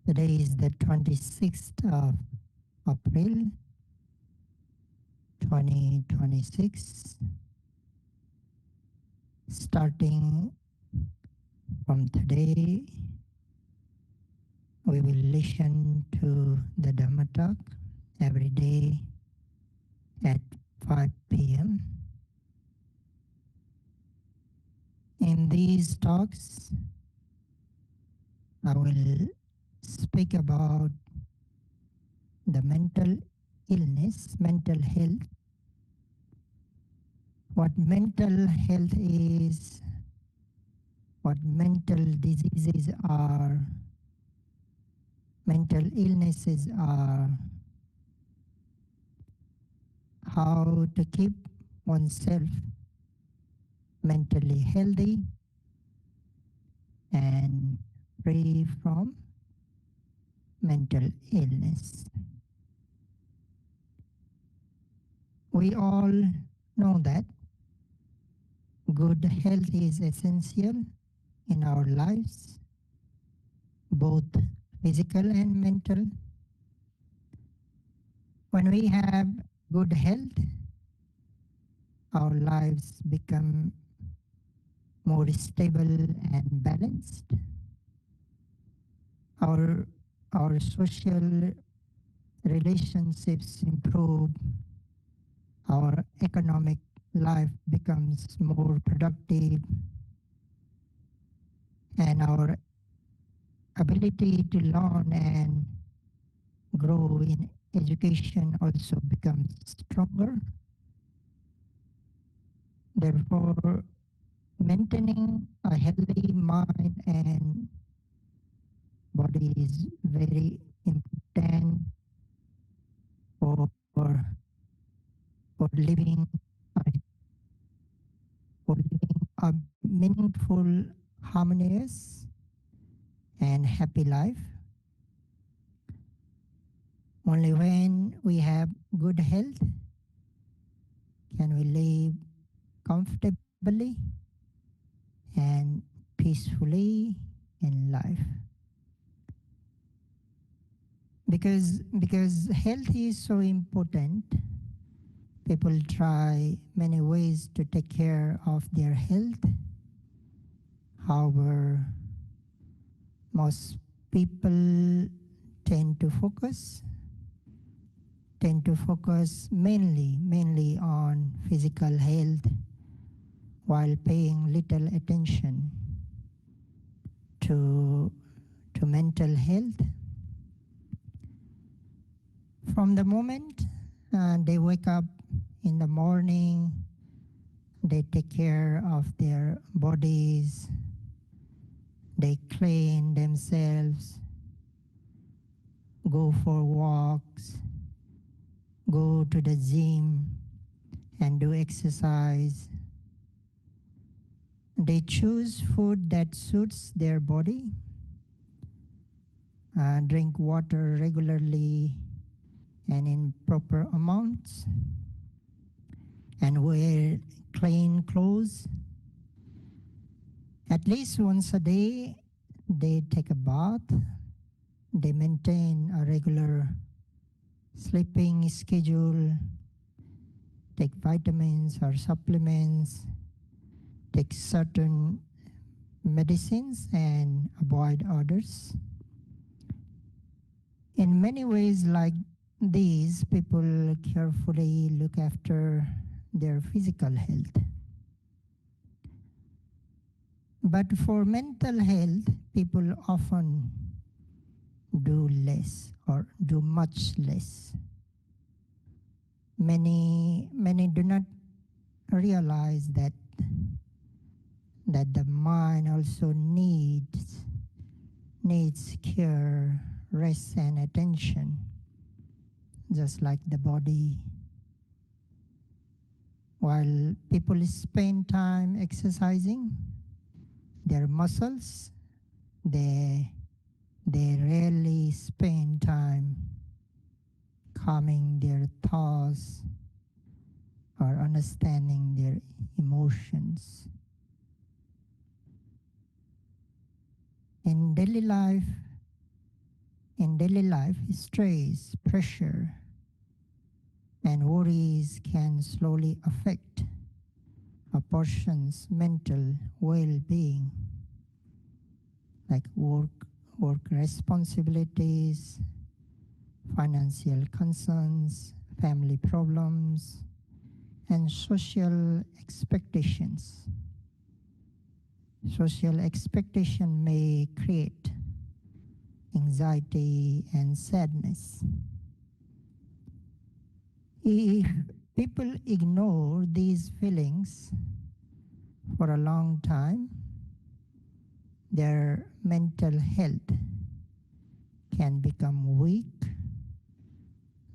Today is the 26th of April 2026. Starting from today, we will listen to the Dhamma talk every day at 5 p.m. In these talks, I will speak about the mental illness, mental health, what mental health is, what mental diseases are, mental illnesses are, how to keep oneself mentally healthy and free from mental illness. We all know that good health is essential in our lives, both physical and mental. When we have good health, our lives become more stable and balanced. Our social relationships improve, our economic life becomes more productive, and our ability to learn and grow in education also becomes stronger. Therefore, maintaining a healthy mind and body is very important for for living a, for living a meaningful, harmonious, and happy life. Only when we have good health can we live comfortably and peacefully in life. Because health is so important, people try many ways to take care of their health. However, most people tend to focus mainly on physical health while paying little attention to mental health. From the moment they wake up in the morning, they take care of their bodies, they clean themselves, go for walks, go to the gym and do exercise. They choose food that suits their body, drink water regularly and in proper amounts, and wear clean clothes. At least once a day, they take a bath. They maintain a regular sleeping schedule, take vitamins or supplements, take certain medicines and avoid others. In many ways like these, people carefully look after their physical health. But for mental health, people often do less or do much less. Many do not realize that the mind also needs care, rest and attention, just like the body. While people spend time exercising their muscles, they rarely spend time calming their thoughts or understanding their emotions. In daily life, daily life, stress, pressure, and worries can slowly affect a person's mental well-being, like work responsibilities, financial concerns, family problems, and social expectations. Social expectation may create anxiety and sadness. If people ignore these feelings for a long time, their mental health can become weak,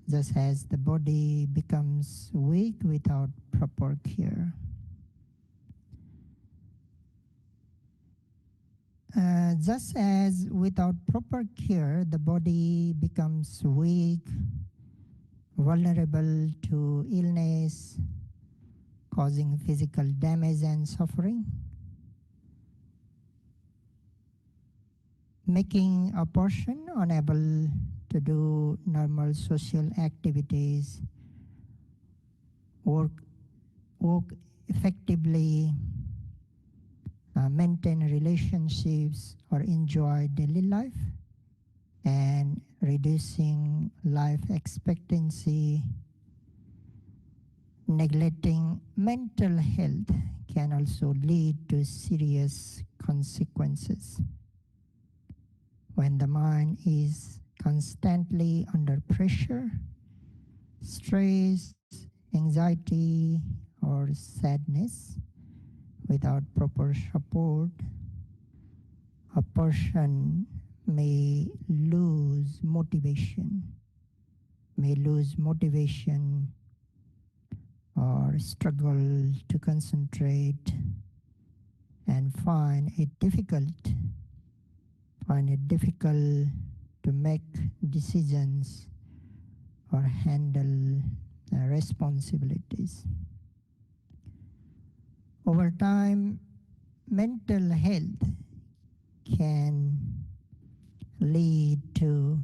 just as the body becomes weak without proper care. Just as without proper care, the body becomes weak, vulnerable to illness, causing physical damage and suffering, making a person unable to do normal social activities, work, work effectively, maintain relationships, or enjoy daily life, and reducing life expectancy. Neglecting mental health can also lead to serious consequences. When the mind is constantly under pressure, stress, anxiety, or sadness without proper support, a person may lose motivation or struggle to concentrate and find it difficult to make decisions or handle responsibilities. Over time, mental health can lead to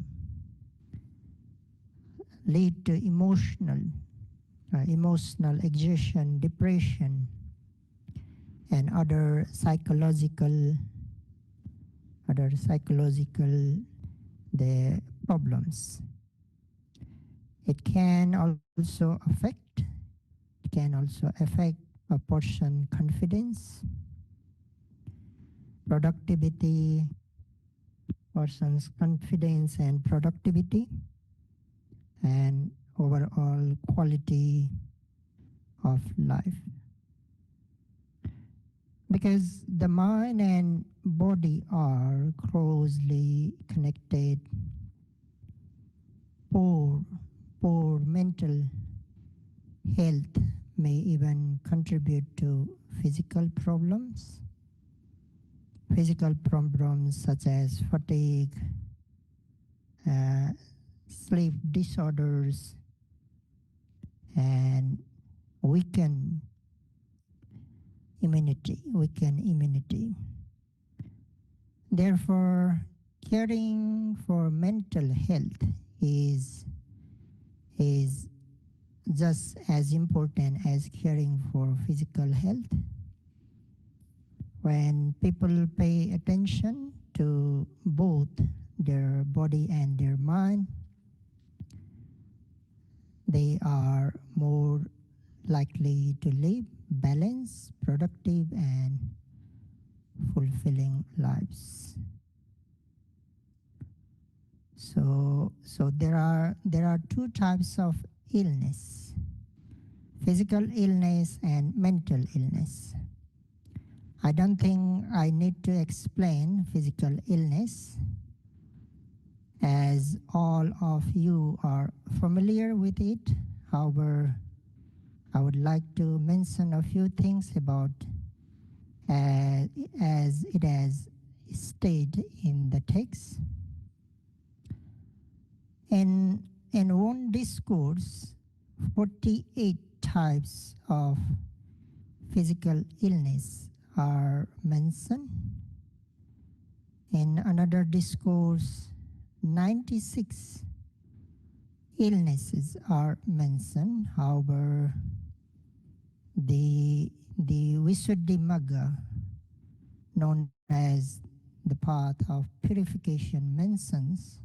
emotional exhaustion, depression, and other psychological the problems. It can also affect a person's confidence, productivity, person's confidence and productivity, and overall quality of life. Because the mind and body are closely connected, poor, poor mental health may even contribute to physical problems. Physical problems such as fatigue, uh, sleep disorders, and weaken immunity. Therefore, caring for mental health is just as important as caring for physical health. When people pay attention to both their body and their mind, they are more likely to live balanced, productive, and fulfilling lives. So there are two types of illness: physical illness and mental illness. I don't think I need to explain physical illness, as all of you are familiar with it. However, I would like to mention a few things about as it has stated in the text. In one discourse, 48 types of physical illness are mentioned. In another discourse, 96 illnesses are mentioned. However, the Visuddhimagga, known as the path of purification, mentions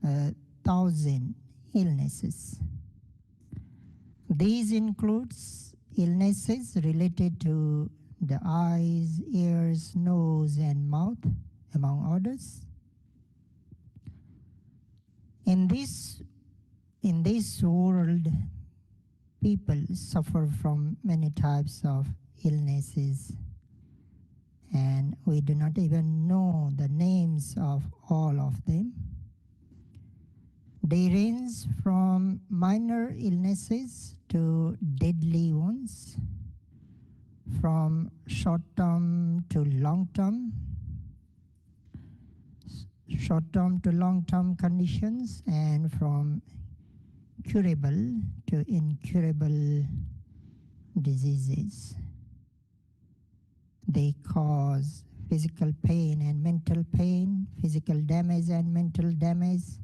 1,000 illnesses. These includes illnesses related to the eyes, ears, nose, and mouth, among others. In this world, people suffer from many types of illnesses, and we do not even know the names of all of them. They range from minor illnesses to deadly ones, from short-term to long-term conditions, and from curable to incurable diseases. They cause physical pain and mental pain, physical damage and mental damage,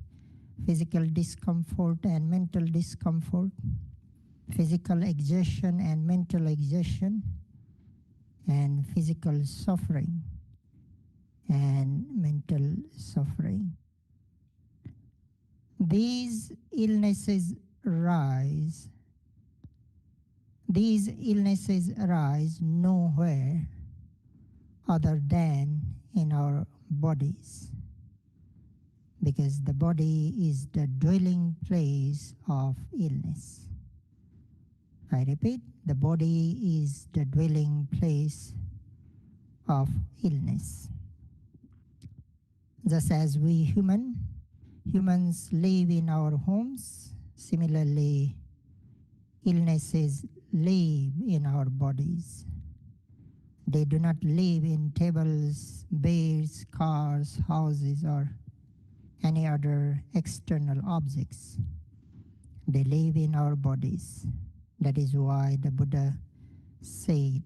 physical discomfort and mental discomfort, physical exertion and mental exertion, and physical suffering and mental suffering. These illnesses arise nowhere other than in our bodies, because the body is the dwelling place of illness. I repeat, the body is the dwelling place of illness. Just as we humans live in our homes, similarly, illnesses live in our bodies. They do not live in tables, beds, cars, houses, or any other external objects. They live in our bodies. That is why the Buddha said,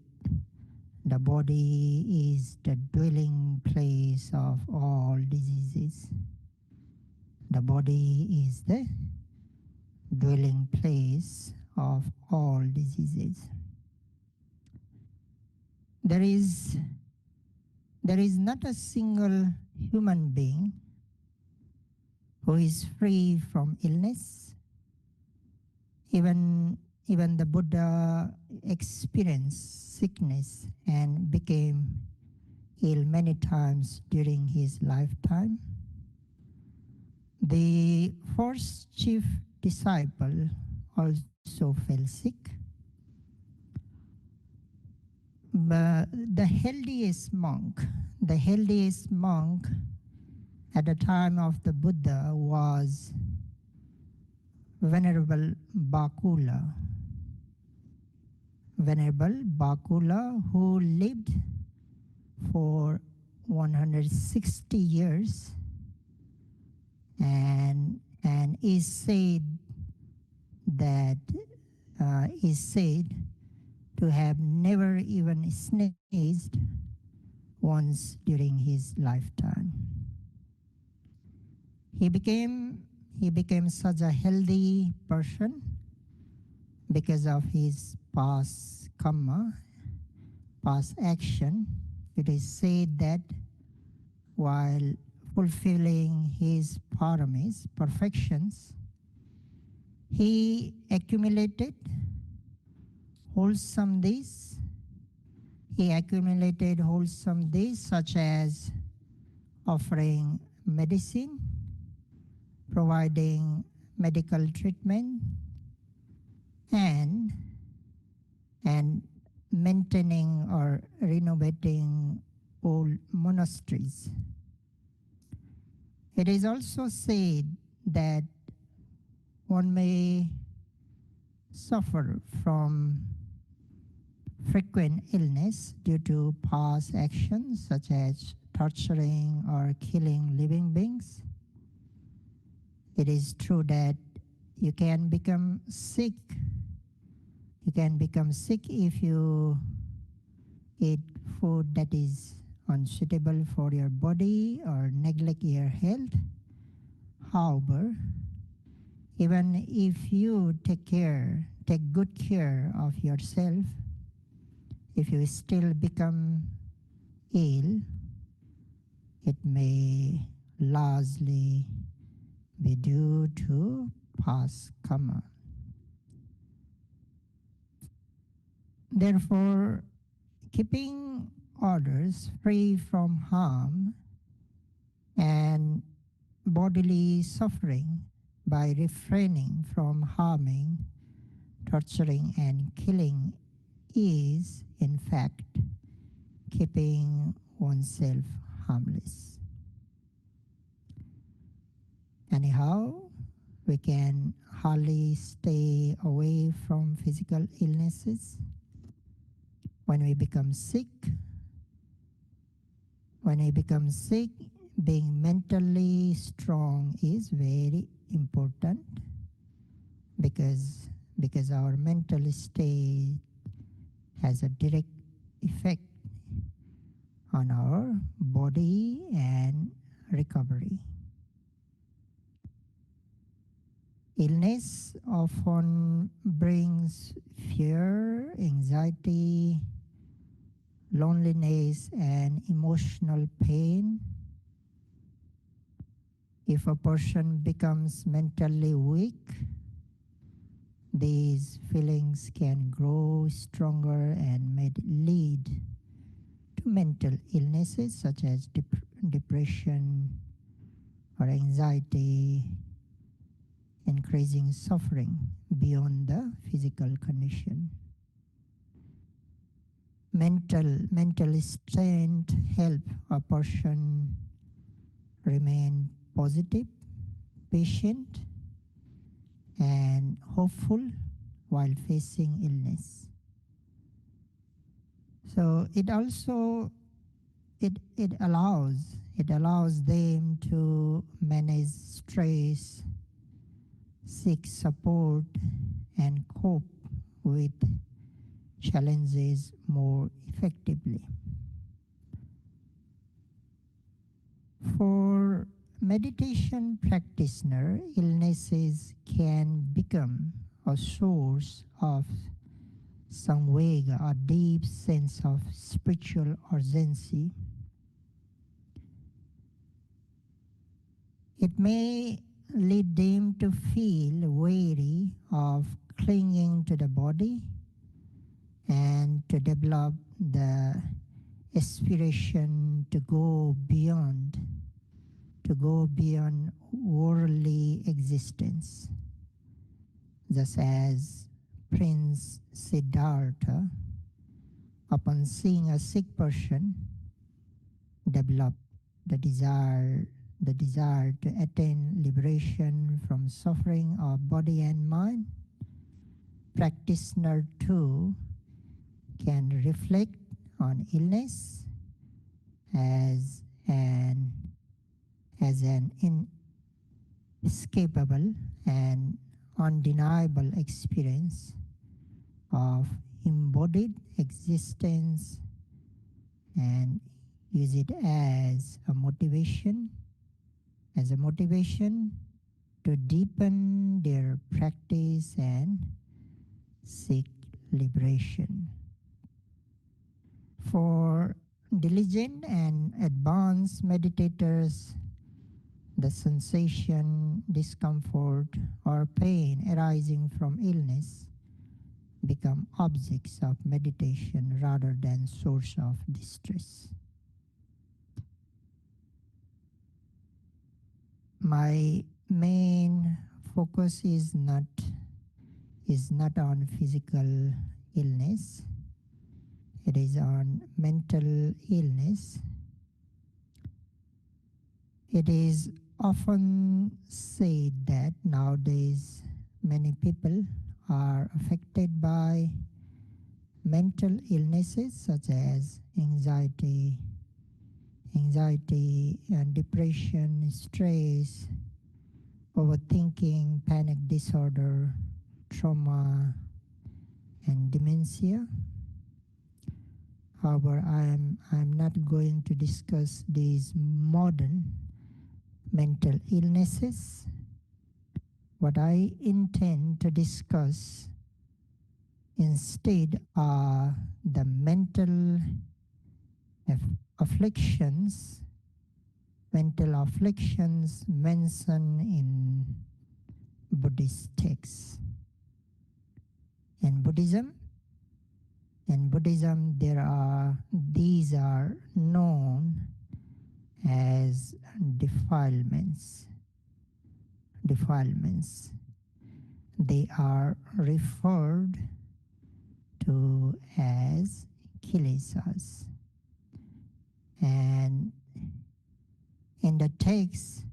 the body is the dwelling place of all diseases. The body is the dwelling place of all diseases. There is not a single human being who is free from illness. Even the Buddha experienced sickness and became ill many times during his lifetime. The first chief disciple also fell sick. But the healthiest monk at the time of the Buddha was Venerable Bakula. Venerable Bakula, who lived for 160 years and is said to have never even sneezed once during his lifetime. He became such a healthy person because of his past karma, past action. It is said that while fulfilling his paramis, perfections, he accumulated wholesome deeds. Such as offering medicine, providing medical treatment, and maintaining or renovating old monasteries. It is also said that one may suffer from frequent illness due to past actions such as torturing or killing living beings. It is true that you can become sick. You can become sick if you eat food that is unsuitable for your body or neglect your health. However, even if you take good care of yourself, if you still become ill, it may largely be due to past karma. Therefore, keeping others free from harm and bodily suffering by refraining from harming, torturing, and killing is, in fact, keeping oneself harmless. Anyhow, we can hardly stay away from physical illnesses. When we become sick, being mentally strong is very important because our mental state has a direct effect on our body and recovery. Illness often brings fear, anxiety, loneliness, and emotional pain. If a person becomes mentally weak, these feelings can grow stronger and may lead to mental illnesses such as depression or anxiety, increasing suffering beyond the physical condition. Mental strength help a person remain positive, patient, and hopeful while facing illness. So it also it allows them to manage stress, seek support, and cope with challenges more effectively. For meditation practitioner, illnesses can become a source of samvega, a deep sense of spiritual urgency. It may lead them to feel weary of clinging to the body and to develop the aspiration to go beyond worldly existence. Just as Prince Siddhartha, upon seeing a sick person, developed the desire to attain liberation from suffering of body and mind. Practitioner too can reflect on illness as an inescapable and undeniable experience of embodied existence and use it as a motivation to deepen their practice and seek liberation. For diligent and advanced meditators, the sensation, discomfort, or pain arising from illness become objects of meditation rather than source of distress. My main focus is not on physical illness. It is on mental illness. It is often said that nowadays many people are affected by mental illnesses such as anxiety and depression, stress, overthinking, panic disorder, trauma, and dementia. However, I'm not going to discuss these modern mental illnesses. What I intend to discuss instead are the mental afflictions, mentioned in Buddhist texts. In Buddhism, these are known as defilements. Defilements. They are referred to as Kilesas. And in the text,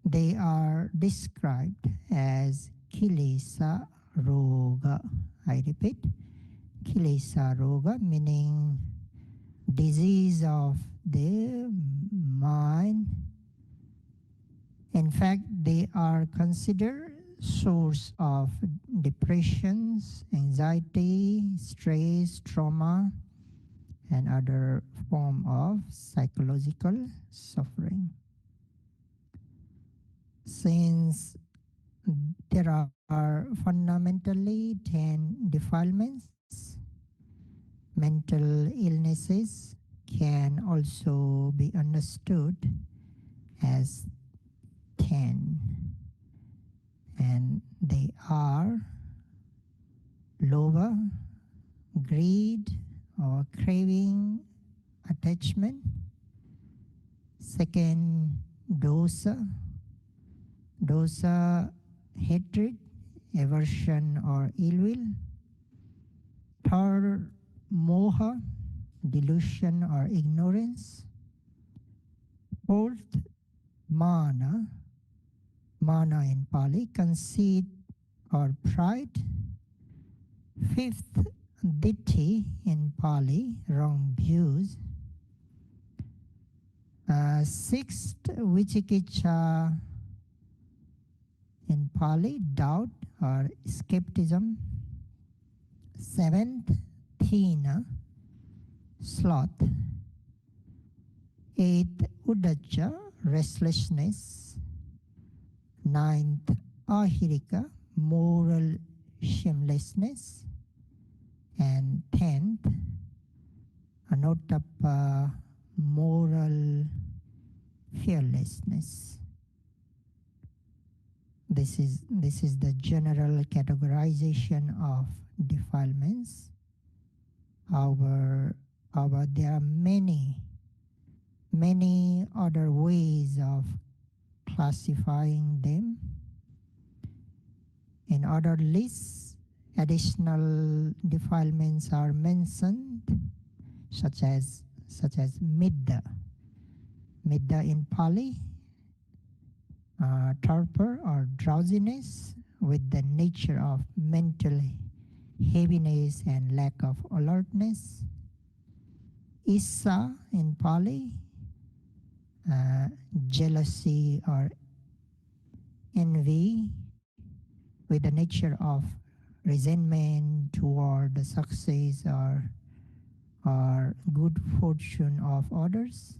they are described as Kilesa Roga. I repeat, Kilesa Roga, meaning disease of the mind. In fact, they are considered source of depressions, anxiety, stress, trauma, and other form of psychological suffering. Since there are fundamentally 10 defilements, mental illnesses can also be understood as 10. And they are lobha, greed or craving, attachment. Second, dosa, hatred, aversion or ill will. Third, moha, delusion or ignorance. Fourth, mana in Pali, conceit or pride. Fifth, ditthi in Pali, wrong views. Sixth, vicikiccha in Pali, doubt or skepticism. Seventh, thina, sloth. Eighth, uddhacca, restlessness. Ninth, ahirika, moral shamelessness. And 10th, anotappa, moral fearlessness. This is the general categorization of defilements. However, there are many other ways of classifying them. In other lists, additional defilements are mentioned, such as midda. Midda in Pali, torpor or drowsiness with the nature of mental heaviness and lack of alertness. Issa in Pali, jealousy or envy with the nature of resentment toward the success or good fortune of others.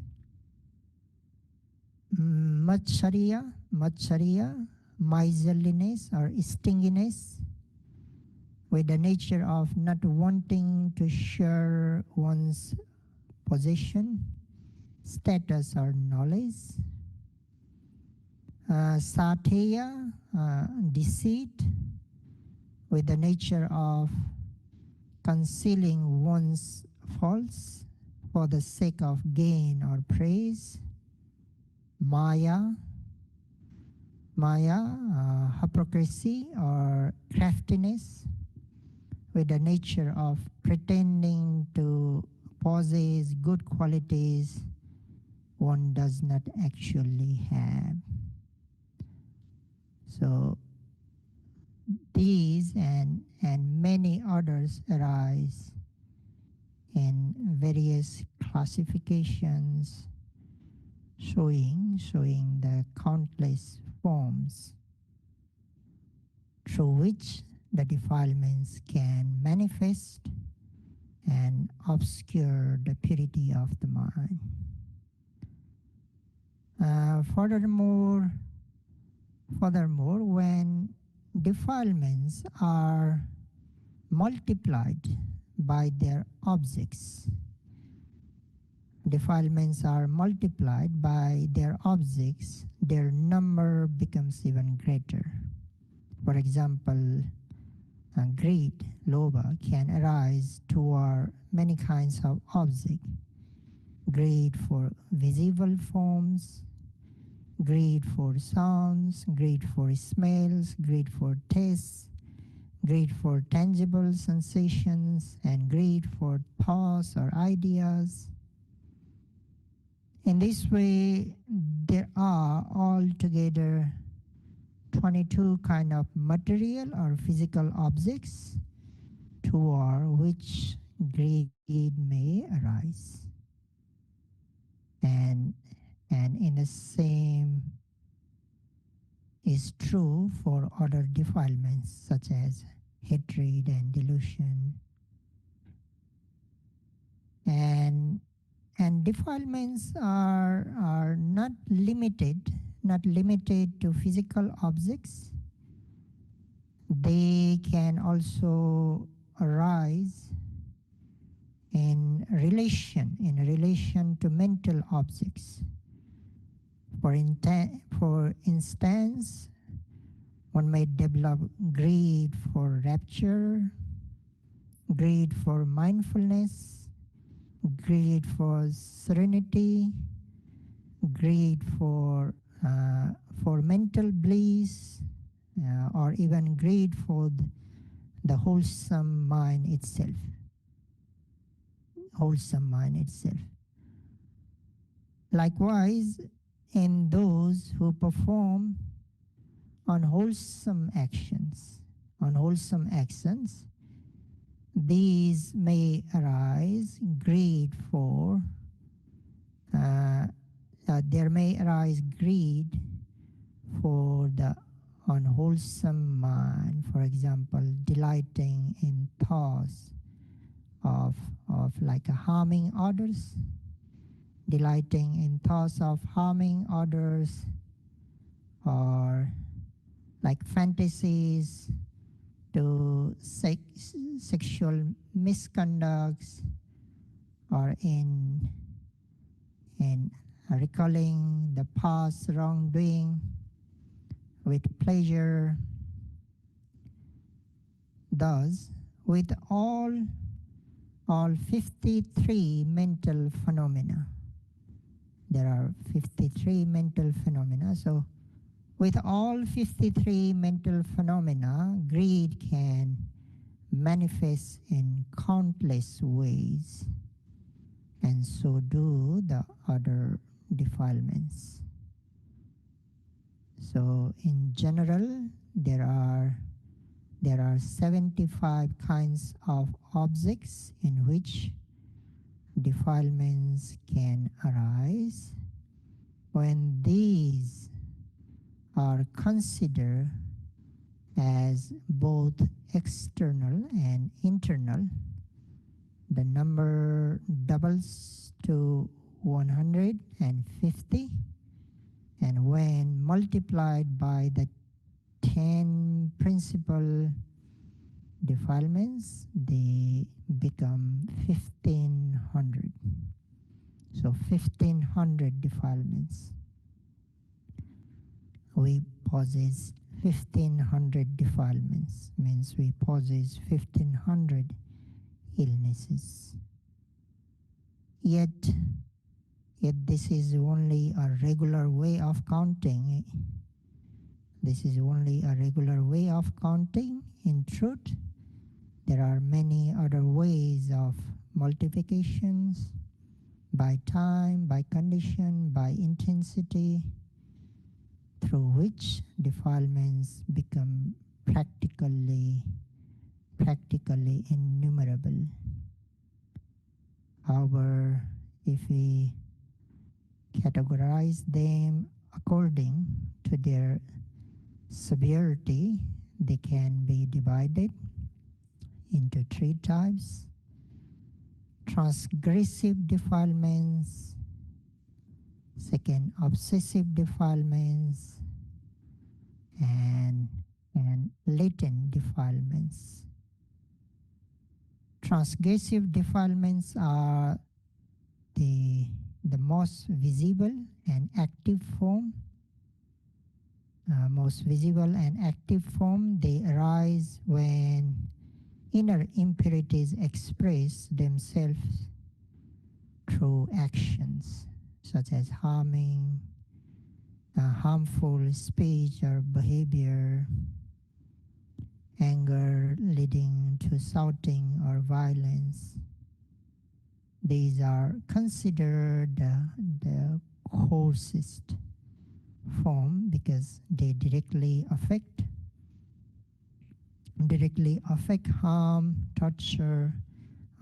Matsarya, miserliness or stinginess with the nature of not wanting to share one's possession, status or knowledge. Sateya, deceit with the nature of concealing one's faults for the sake of gain or praise. Maya, hypocrisy or craftiness with the nature of pretending to possess good qualities one does not actually have. So these and many others arise in various classifications showing the countless forms through which the defilements can manifest and obscure the purity of the mind. Furthermore, when defilements are multiplied by their objects, their number becomes even greater. For example, greed, lobha, can arise toward many kinds of objects. Greed for visible forms, greed for sounds, greed for smells, greed for tastes, greed for tangible sensations, and greed for thoughts or ideas. In this way, there are altogether 22 kind of material or physical objects toward which greed may arise. And in the same is true for other defilements such as hatred and delusion. And defilements are not limited to physical objects. They can also arise in relation to mental objects. For instance, one may develop greed for rapture, greed for mindfulness, greed for serenity, greed for mental bliss, or even greed for the wholesome mind itself. Likewise, in those who perform unwholesome actions, these may arise greed for, there may arise greed for the unwholesome mind. For example, delighting in thoughts of like harming others, delighting in thoughts of harming others, or like fantasies to sexual misconducts, or in recalling the past wrongdoing with pleasure. Thus, with all 53 mental phenomena, there are 53 mental phenomena. So with all 53 mental phenomena, greed can manifest in countless ways, and so do the other defilements. So in general, there are 75 kinds of objects in which defilements can arise. When these are considered as both external and internal, the number doubles to 150, and when multiplied by the 10 principal defilements, they become 1500. So 1500 defilements. We possess 1500 defilements, means we possess 1500 illnesses. Yet this is only a regular way of counting. In truth, there are many other ways of multiplications, by time, by condition, by intensity, through which defilements become practically innumerable. However, if we categorize them according to their severity, they can be divided into 3 types: transgressive defilements, Second, obsessive defilements, and, and latent defilements. Transgressive defilements are the, the most visible and active form. Most visible and active form, they arise when inner impurities express themselves through actions such as harmful speech or behavior, anger leading to shouting or violence. These are considered the coarsest form because they directly affect, harm, torture,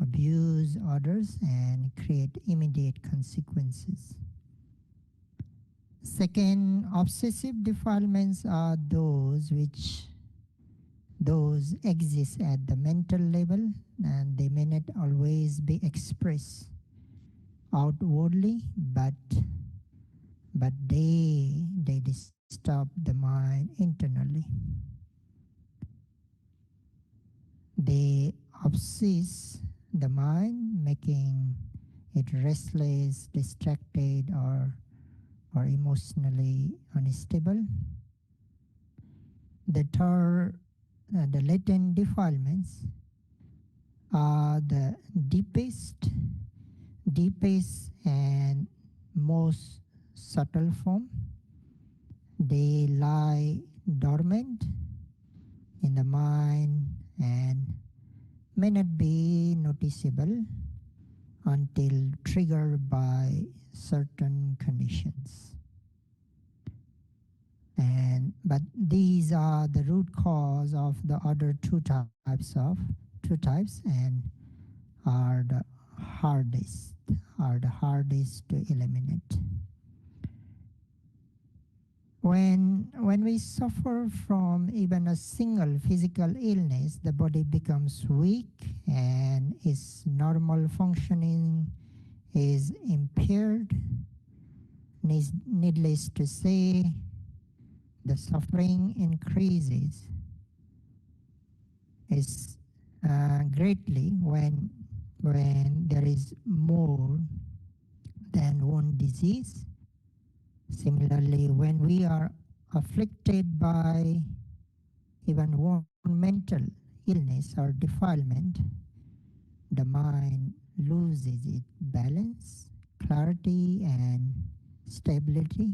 abuse others, and create immediate consequences. Second, obsessive defilements are those exist at the mental level, and they may not always be expressed outwardly, but they disturb the mind internally. They obsess the mind, making it restless, distracted, or emotionally unstable. The third, the latent defilements are the deepest and most subtle form. They lie dormant in the mind and may not be noticeable until triggered by certain conditions. But these are the root cause of the other two types and are the hardest to eliminate. When we suffer from even a single physical illness, the body becomes weak and its normal functioning is impaired. Needless to say, the suffering increases is greatly when there is more than one disease. Similarly, when we are afflicted by even one mental illness or defilement, the mind loses its balance, clarity, and stability.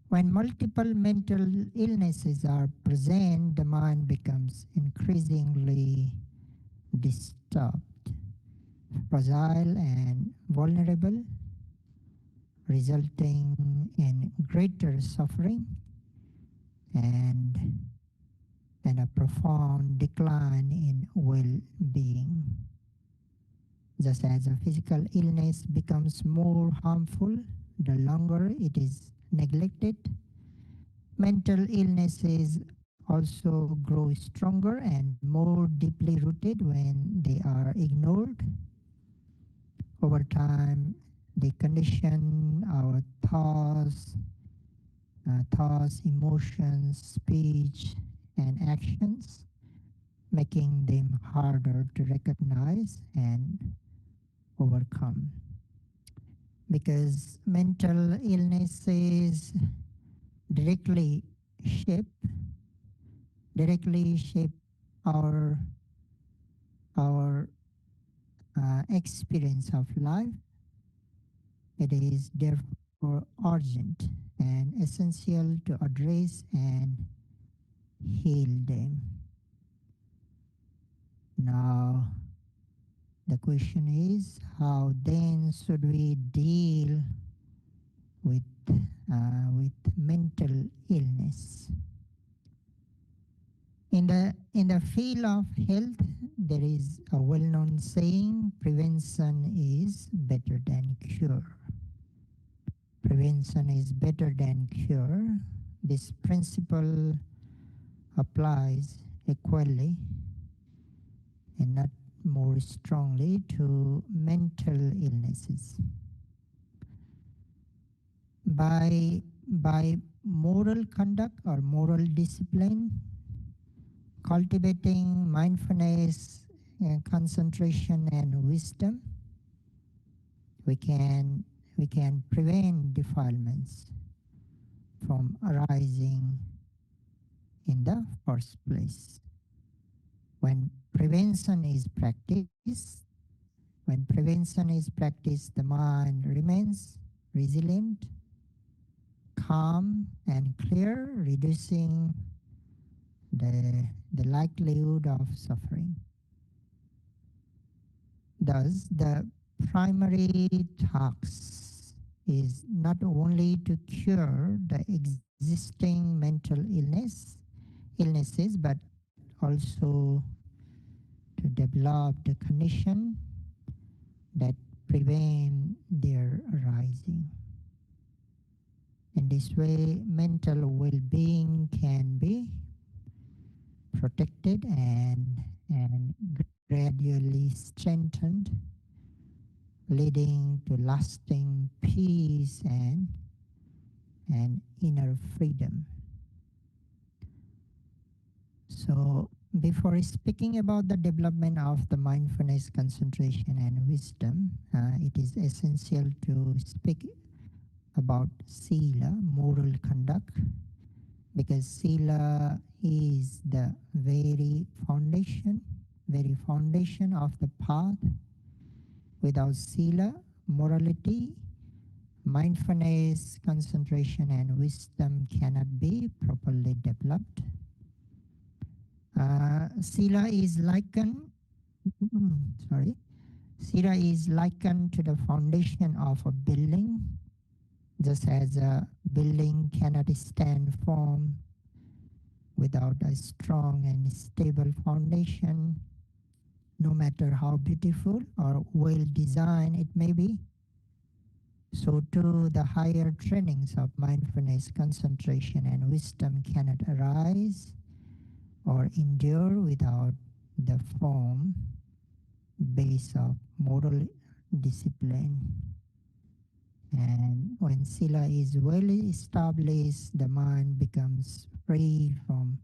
When multiple mental illnesses are present, the mind becomes increasingly disturbed, fragile, and vulnerable, resulting in greater suffering and a profound decline in well-being. Just as a physical illness becomes more harmful the longer it is neglected, mental illnesses also grow stronger and more deeply rooted when they are ignored. Over time, they condition our thoughts, emotions, speech, and actions, making them harder to recognize and overcome. Because mental illnesses directly shape shape our experience of life. It is therefore urgent and essential to address and heal them. Now, the question is, how then should we deal with mental illness? In the field of health, there is a well-known saying: prevention is better than cure. Prevention is better than cure. This principle applies equally and not more strongly to mental illnesses. by moral conduct or moral discipline, cultivating mindfulness, concentration, and wisdom, we can prevent defilements from arising in the first place. When prevention is practiced, the mind remains resilient, calm, and clear, reducing the likelihood of suffering. Thus, the primary task is not only to cure the existing mental illnesses, but also to develop the condition that prevent their arising. In this way, mental well-being can be protected and gradually strengthened, leading to lasting peace and inner freedom. So, before speaking about the development of the mindfulness, concentration, and wisdom, it is essential to speak about sila, moral conduct, because sila is the very foundation of the path. Without sila, morality, mindfulness, concentration, and wisdom cannot be properly developed. Sila is likened Sila is likened to the foundation of a building, just as a building cannot stand firm without a strong and stable foundation, no matter how beautiful or well designed it may be. So too, the higher trainings of mindfulness, concentration, and wisdom cannot arise or endure without the firm base of moral discipline. And when sila is well established, the mind becomes free from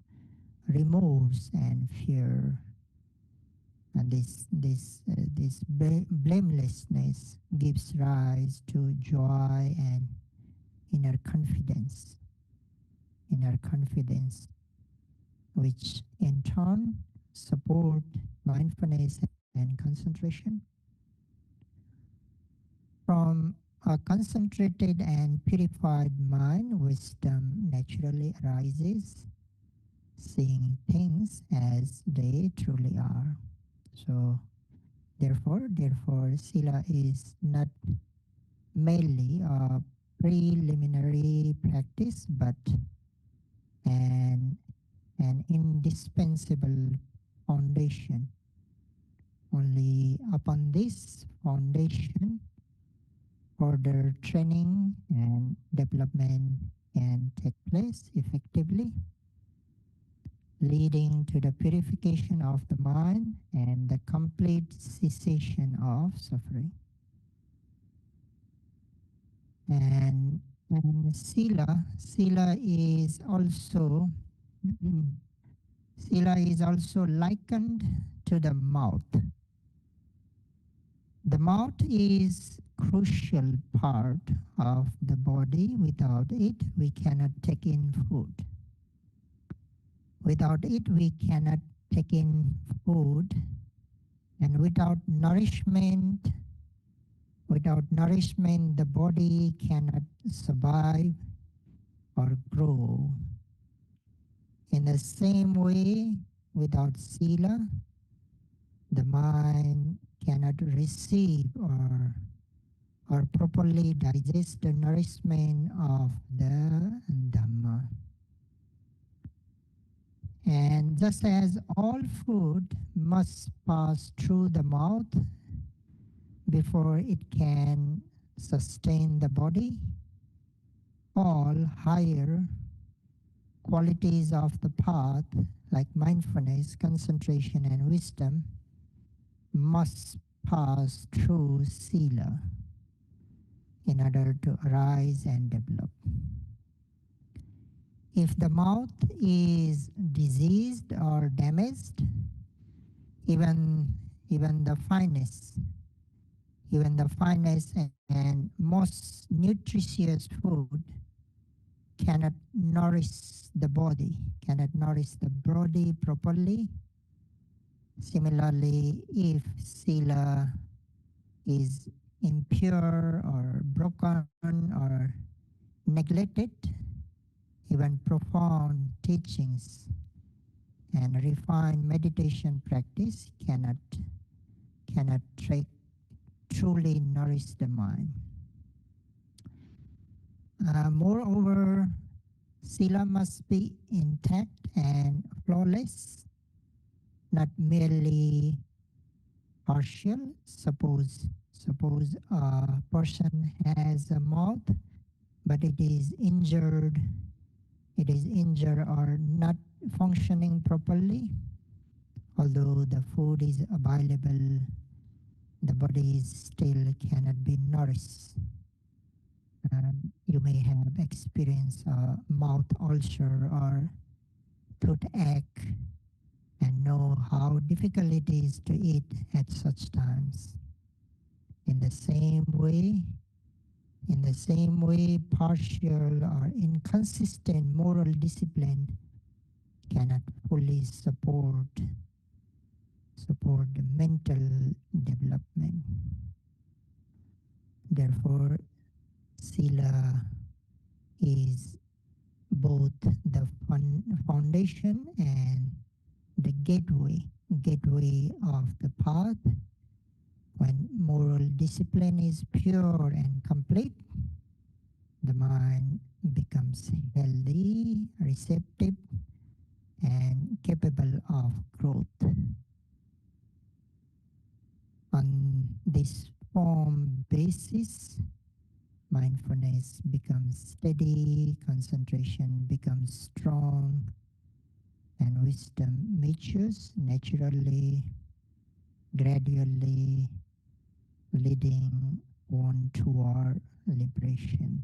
remorse and fear. And this blamelessness gives rise to joy and inner confidence, which in turn support mindfulness and concentration. From a concentrated and purified mind, wisdom naturally arises, seeing things as they truly are. So, therefore, sila is not merely a preliminary practice, but an indispensable foundation. Only upon this foundation, further training and development can take place effectively, leading to the purification of the mind and the complete cessation of suffering. And sila is also likened to the mouth. The mouth is crucial part of the body. Without it, we cannot take in food. Without it, we cannot take in food. And without nourishment, the body cannot survive or grow. In the same way, without sila, the mind cannot receive or properly digest the nourishment of the Dhamma. And just as all food must pass through the mouth before it can sustain the body, all higher qualities of the path, like mindfulness, concentration, and wisdom, must pass through sila. in order to arise and develop. If the mouth is diseased or damaged, even even the finest, even the finest and most nutritious food cannot nourish the body, cannot nourish the body properly. Similarly, if sila is impure or broken or neglected, even profound teachings and refined meditation practice cannot truly nourish the mind. Moreover, sila must be intact and flawless, not merely partial. Suppose a person has a mouth, but it is injured or not functioning properly. Although the food is available, the body still cannot be nourished. You may have experienced a mouth ulcer or toothache and know how difficult it is to eat at such times. In the same way, partial or inconsistent moral discipline cannot fully support the mental development. Therefore, sila is both the foundation and the gateway of the path. When moral discipline is pure and complete, the mind becomes healthy, receptive, and capable of growth. On this form basis, mindfulness becomes steady, concentration becomes strong, and wisdom matures naturally, gradually, leading one toward liberation.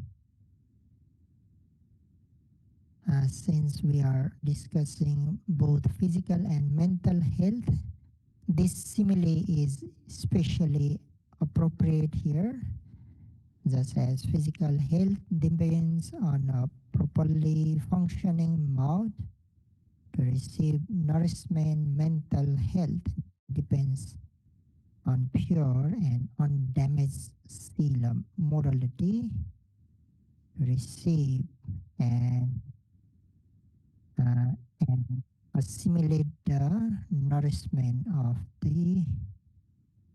Since we are discussing both physical and mental health, this simile is especially appropriate here, just as physical health depends on a properly functioning mouth to receive nourishment. Mental health depends on pure and undamaged sila morality to receive and, uh, and assimilate the nourishment of the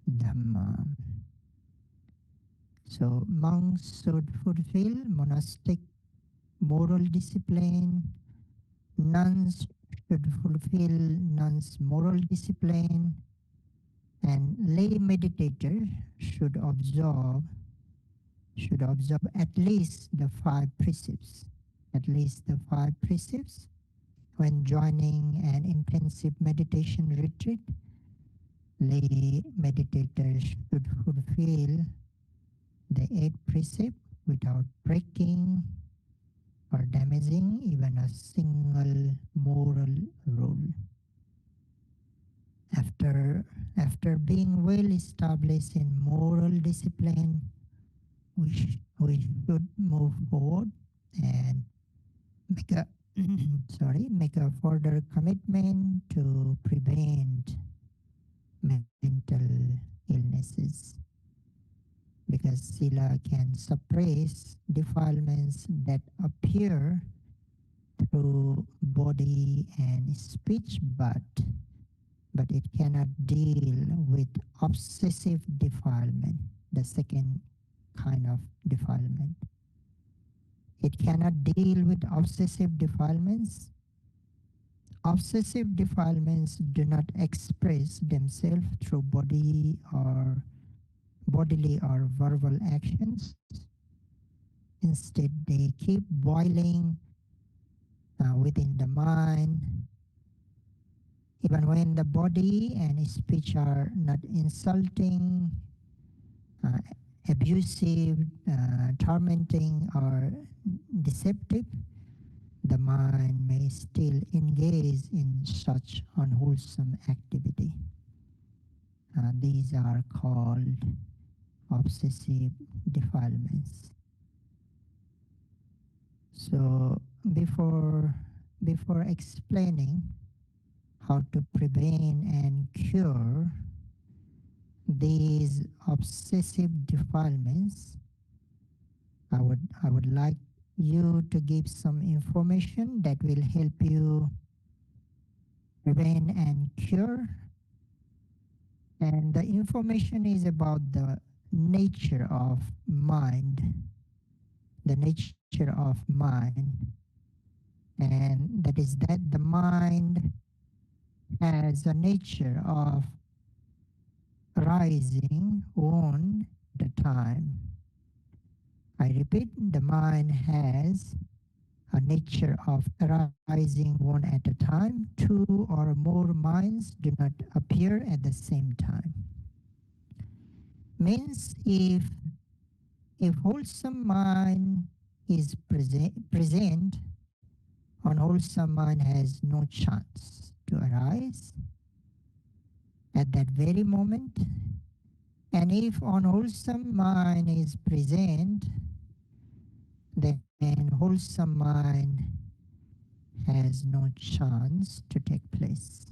Dhamma. So monks should fulfill monastic moral discipline. Nuns should fulfill nuns' moral discipline, and lay meditators should observe at least the five precepts. At least the five precepts. When joining an intensive meditation retreat, lay meditators should fulfill the eight precepts without breaking or damaging even a single moral rule. After being well established in moral discipline, we should move forward and make a make a further commitment to prevent mental illnesses, because sila can suppress defilements that appear through body and speech, but it cannot deal with obsessive defilement, the second kind of defilement. It cannot deal with obsessive defilements. Obsessive defilements do not express themselves through bodily or verbal actions. Instead, they keep boiling within the mind, even when the body and speech are not insulting abusive, tormenting, or deceptive, the mind may still engage in such unwholesome activity. These are called obsessive defilements. So before explaining how to prevent and cure these obsessive defilements, I would like you to give some information that will help you prevent and cure. And the information is about the nature of mind, the nature of mind, and that the mind has a nature of rising one at a time. I repeat, the mind has a nature of arising one at a time. Two or more minds do not appear at the same time. Means if wholesome mind is present, unwholesome mind has no chance to arise at that very moment. And if unwholesome mind is present, then wholesome mind has no chance to take place.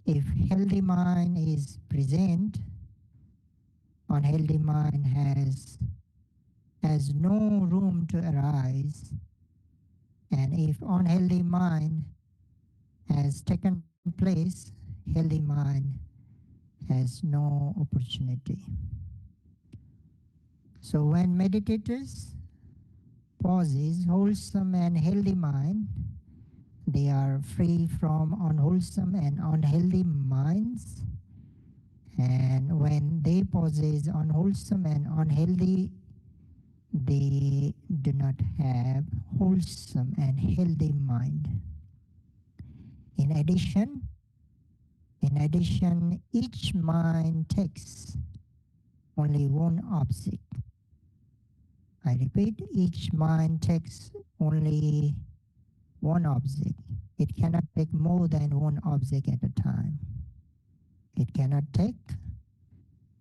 If healthy mind is present, unhealthy mind has no room to arise. And if unhealthy mind has taken place, healthy mind has no opportunity. So when meditators pauses wholesome and healthy mind, they are free from unwholesome and unhealthy minds. And when they possess unwholesome and unhealthy, they do not have wholesome and healthy mind. In addition, each mind takes only one object. I repeat, each mind takes only one object. It cannot take more than one object at a time. It cannot take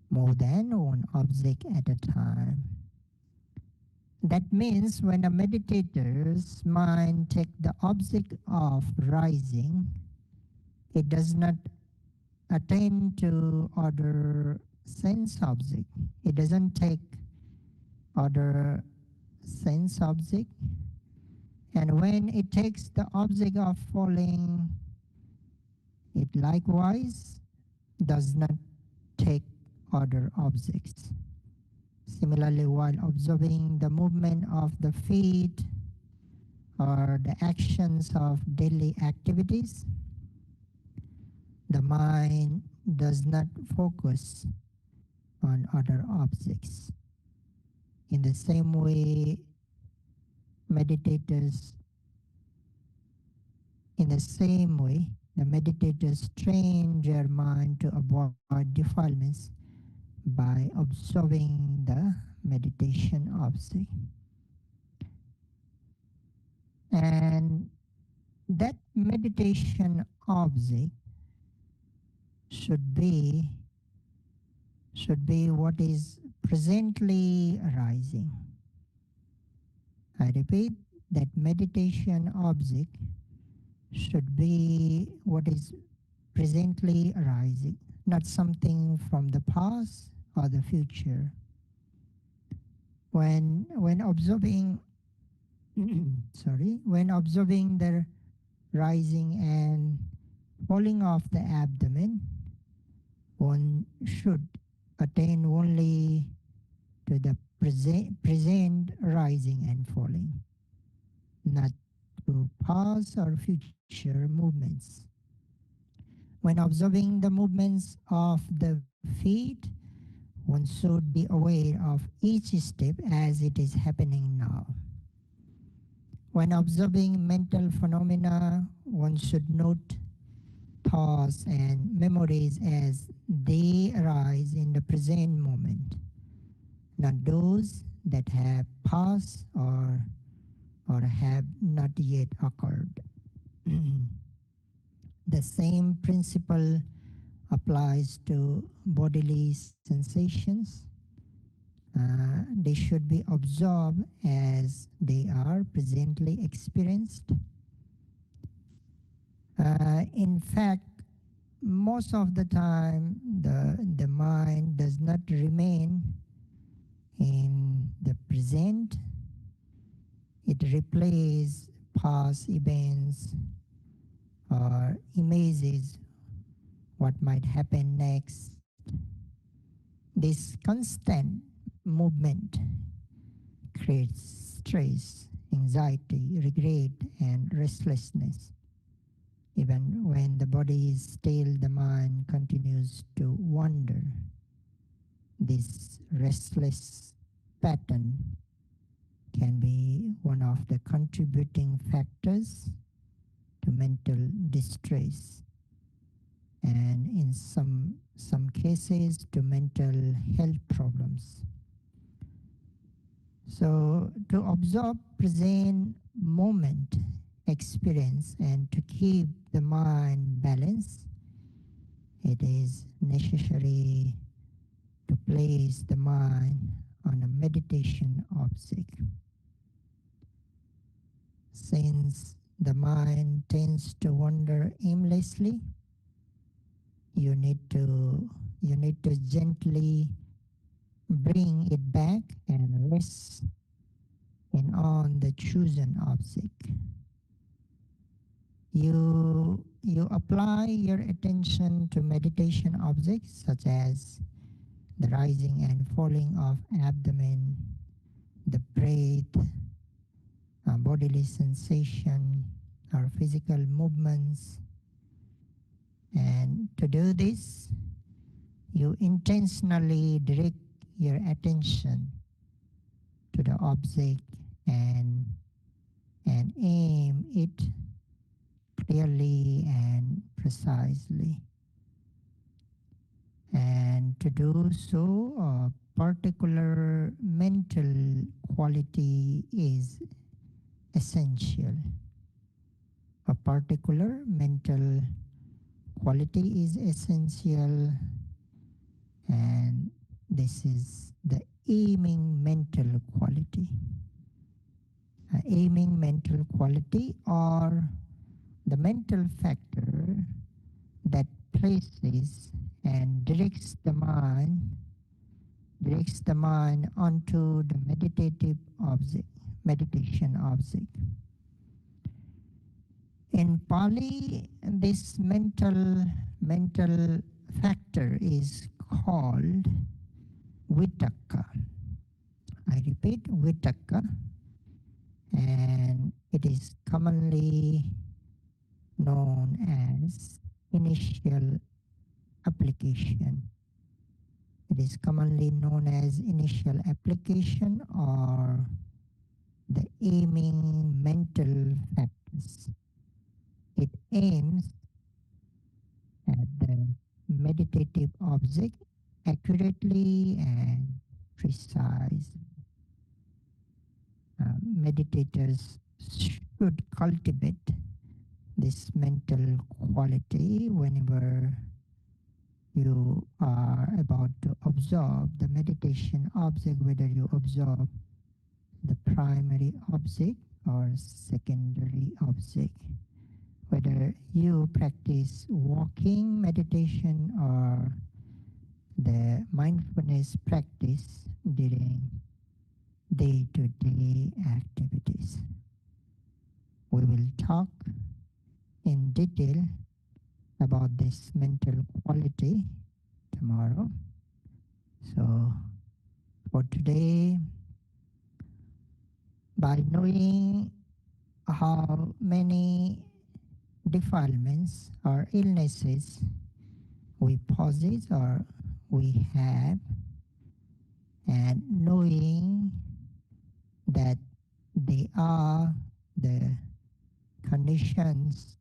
more than one object at a time. That means when a meditator's mind takes the object of rising, it does not attain to other sense object. It doesn't take other sense object. And when it takes the object of falling, it likewise does not take other objects. Similarly, while observing the movement of the feet or the actions of daily activities, the mind does not focus on other objects. In the same way, meditators, the meditators train their mind to avoid defilements by observing the meditation object. And that meditation object should be what is presently arising. I repeat, that meditation object should be what is presently arising, not something from the past or the future. When observing when observing the rising and falling of the abdomen, one should attain only to the present rising and falling, not to past or future movements. When observing the movements of the feet, one should be aware of each step as it is happening now. When observing mental phenomena, one should note thoughts and memories as they arise in the present moment. not those that have passed or have not yet occurred. The same principle applies to bodily sensations. They should be observed as they are presently experienced. In fact, most of the time, the mind does not remain in the present. It replays past events or images what might happen next. This constant movement creates stress, anxiety, regret, and restlessness. Even when the body is still, the mind continues to wander. This restless pattern can be one of the contributing factors to mental distress, and in some cases to mental health problems. So to observe present moment experience and to keep the mind balanced, it is necessary to place the mind on a meditation object. Since the mind tends to wander aimlessly, you need to gently bring it back and rest in on the chosen object. You apply your attention to meditation objects such as the rising and falling of abdomen, the breath, bodily sensation, or physical movements. And to do this, you intentionally direct your attention to the object and aim it clearly and precisely. And to do so, a particular mental quality is essential. A particular mental quality is essential, and this is the aiming mental quality. Aiming mental quality, or the mental factor that places and directs the mind onto the meditation object. In Pali, this mental factor is called vitakka. I repeat, vitakka, and it is commonly known as initial application. It is commonly known as initial application or the aiming mental factors. It aims at the meditative object accurately and precisely. Meditators should cultivate this mental quality whenever you are about to observe the meditation object, whether you observe the primary object or secondary object, whether you practice walking meditation or the mindfulness practice during day-to-day activities. We will talk in detail about this mental quality tomorrow. So for today, by knowing how many defilements or illnesses we possess or we have, and knowing that they are the conditions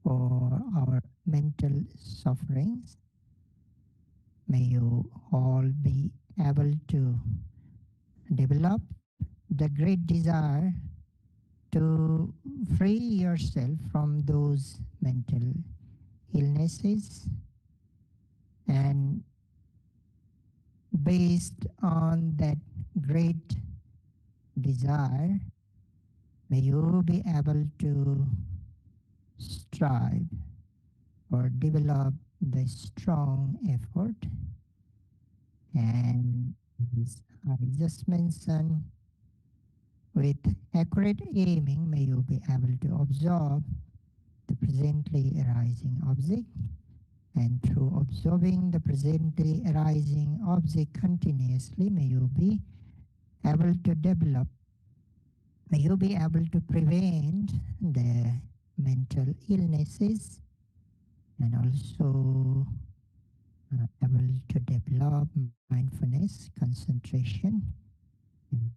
for our mental sufferings, may you all be able to develop the great desire to free yourself from those mental illnesses, and based on that great desire, may you be able to strive or develop the strong effort. And as I just mentioned, with accurate aiming, may you be able to observe the presently arising object, and through observing the presently arising object continuously, may you be able to develop, may you be able to prevent the mental illnesses, and also able to develop mindfulness, concentration, and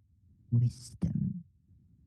wisdom.